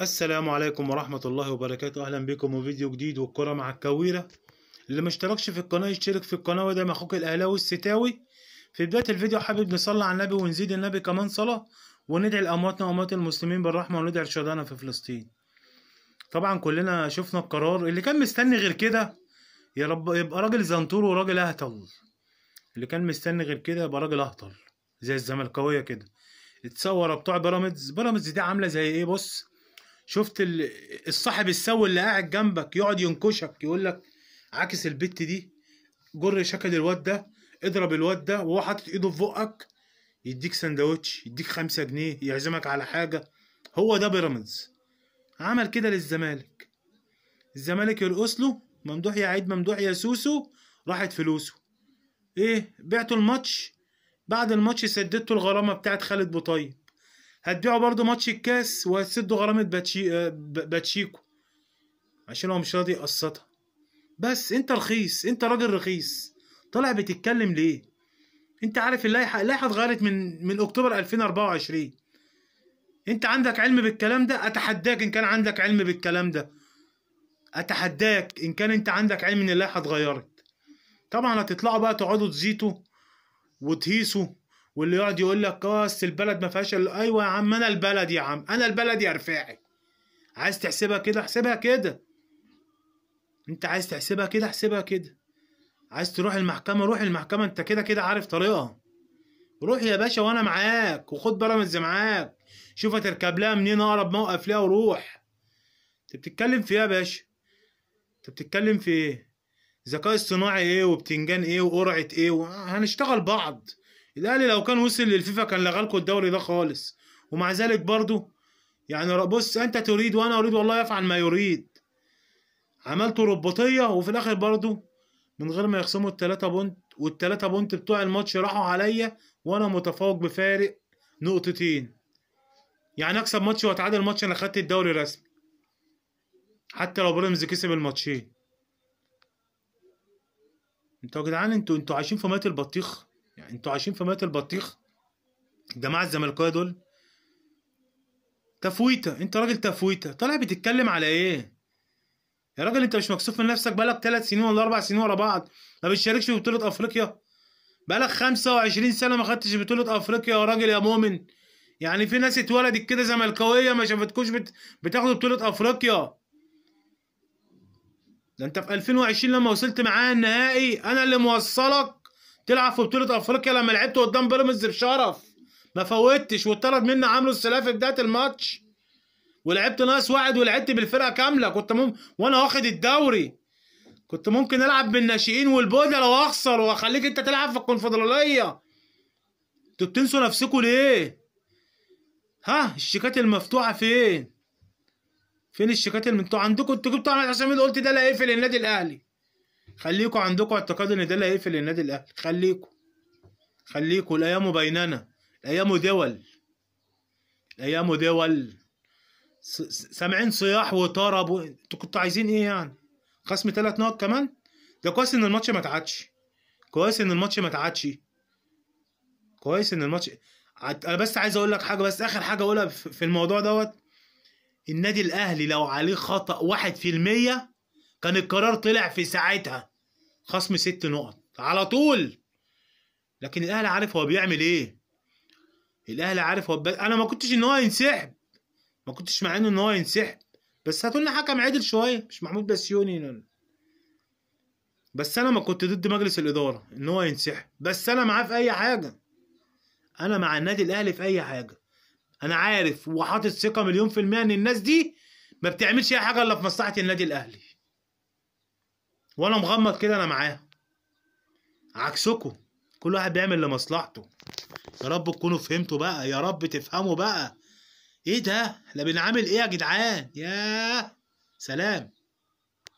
السلام عليكم ورحمة الله وبركاته. أهلا بكم وفيديو جديد والكرة مع الكويرة. اللي مشتركش في القناة يشترك في القناة، وده أخوك الأهلاوي الستاوي. في بداية الفيديو حابب نصلي على النبي ونزيد النبي كمان صلاة، وندعي لأمواتنا وأموات المسلمين بالرحمة، وندعي لشهدائنا في فلسطين. طبعا كلنا شفنا القرار. اللي كان مستني غير كده يا رب يبقى راجل زنطور وراجل أهطل. اللي كان مستني غير كده يبقى راجل أهطل زي الزملكاوية كده. اتصور بتوع بيراميدز دي عاملة زي إيه؟ بص، شفت الصاحب السوي اللي قاعد جنبك يقعد ينكشك يقول لك عاكس البت دي، جر شكل الواد ده، اضرب الواد ده وهو حاطط ايده في بقك، يديك سندوتش، يديك 5 جنيه، يعزمك على حاجة. هو ده بيراميدز. عمل كده للزمالك. الزمالك يرقص له ممدوح يا عيد ممدوح يا سوسو، راحت فلوسه. ايه؟ بعتوا الماتش. بعد الماتش سددتوا الغرامة بتاعت خالد بوطيب. هتبيعوا برضو ماتش الكاس وهتسدوا غرامة باتشيكو عشان هو مش راضي يقسطها. بس انت رخيص، انت راجل رخيص، طالع بتتكلم ليه؟ انت عارف اللائحة اتغيرت من اكتوبر 2024. انت عندك علم بالكلام ده؟ اتحداك ان كان عندك علم بالكلام ده. اتحداك ان كان انت عندك علم ان اللائحة اتغيرت. طبعا هتطلعوا بقى تقعدوا تزيتوا وتهيسوا، واللي يقعد يقول لك اصل البلد ما فيهاش ايوه يا عم، انا البلد يا عم، انا البلد يا رفاعي. عايز تحسبها كده احسبها كده. انت عايز تحسبها كده احسبها كده. عايز تروح المحكمة روح المحكمة، انت كده كده عارف طريقها. روح يا باشا وانا معاك، وخد بيراميدز معاك. شوف هتركب لها منين اقرب موقف ليها وروح. انت بتتكلم في ايه يا باشا؟ انت بتتكلم في ايه؟ ذكاء اصطناعي ايه وبتنجان ايه وقرعة ايه هنشتغل بعض. الاهلي لو كان وصل للفيفا كان لغالكوا الدوري ده خالص. ومع ذلك برضو يعني بص، انت تريد وانا اريد والله يفعل ما يريد. عملتوا رباطية وفي الاخر برضو من غير ما يخصموا ال3 بونت، وال3 بونت بتوع الماتش راحوا عليا وانا متفوق بفارق نقطتين. يعني اكسب ماتش واتعادل ماتش انا خدت الدوري رسمي، حتى لو بيراميدز كسب الماتشين. انتوا يا جدعان انتوا عايشين في ميه البطيخ. يعني انتوا عايشين في ميه البطيخ. الجماعه الزملكاويه دول تفويته. انت راجل تفويته، طالع بتتكلم على ايه؟ يا راجل انت مش مكسوف من نفسك؟ بقالك 3 سنين ولا 4 سنين ورا بعض ما بتشاركش في بطوله افريقيا. بقالك 25 سنه ما خدتش بطوله افريقيا يا راجل يا مؤمن. يعني في ناس اتولدت كده زملكاويه ما شافتكوش بتاخدوا بطوله افريقيا. ده انت في 2020 لما وصلت معايا النهائي انا اللي موصلك تلعب في بطوله افريقيا، لما لعبت قدام بيراميدز بشرف ما فوتش، واتطرد مني عمرو السولية في بدايه الماتش، ولعبت ناقص واحد ولعبت بالفرقه كامله. وانا واخد الدوري كنت ممكن العب بالناشئين والبودلة لو اخسر واخليك انت تلعب في الكونفدراليه. انتوا بتنسوا نفسكوا ليه؟ ها الشيكات المفتوحه فين؟ فين الشيكات اللي انتوا عندكم؟ انتوا جبتوا احمد حسام قلت ده اللي هيقفل النادي الاهلي. خليكوا عندكم اعتقاد ان ده اللي هيقفل النادي الاهلي. خليكوا الايام بيننا. الايام دول. الايام دول. سامعين صياح وطرب انتوا كنتوا عايزين ايه يعني؟ خصم 3 نقط كمان؟ ده كويس ان الماتش ما اتعادش. كويس ان الماتش ما اتعادش. كويس ان الماتش. انا بس عايز اقول لك حاجه، بس اخر حاجه اقولها في الموضوع دوت. النادي الاهلي لو عليه خطأ 1% كان القرار طلع في ساعتها خصم 6 نقط على طول. لكن الاهلي عارف هو بيعمل ايه. الاهلي عارف هو انا ما كنتش ان هو ينسحب، ما كنتش مع انه ان هو ينسحب، بس هاتوا لنا حكم عادل شويه مش محمود بسيوني. بس انا ما كنت ضد مجلس الاداره ان هو ينسحب، بس انا معاه في اي حاجه. انا مع النادي الاهلي في اي حاجه. انا عارف وحاطط ثقه 1000000% ان الناس دي ما بتعملش اي حاجه الا في مصلحه النادي الاهلي، وانا مغمض كده انا معاه. عكسكم كل واحد بيعمل لمصلحته. يا رب تكونوا فهمتوا بقى، يا رب تفهموا بقى. ايه ده؟ احنا بنعمل ايه يا جدعان؟ ياه سلام.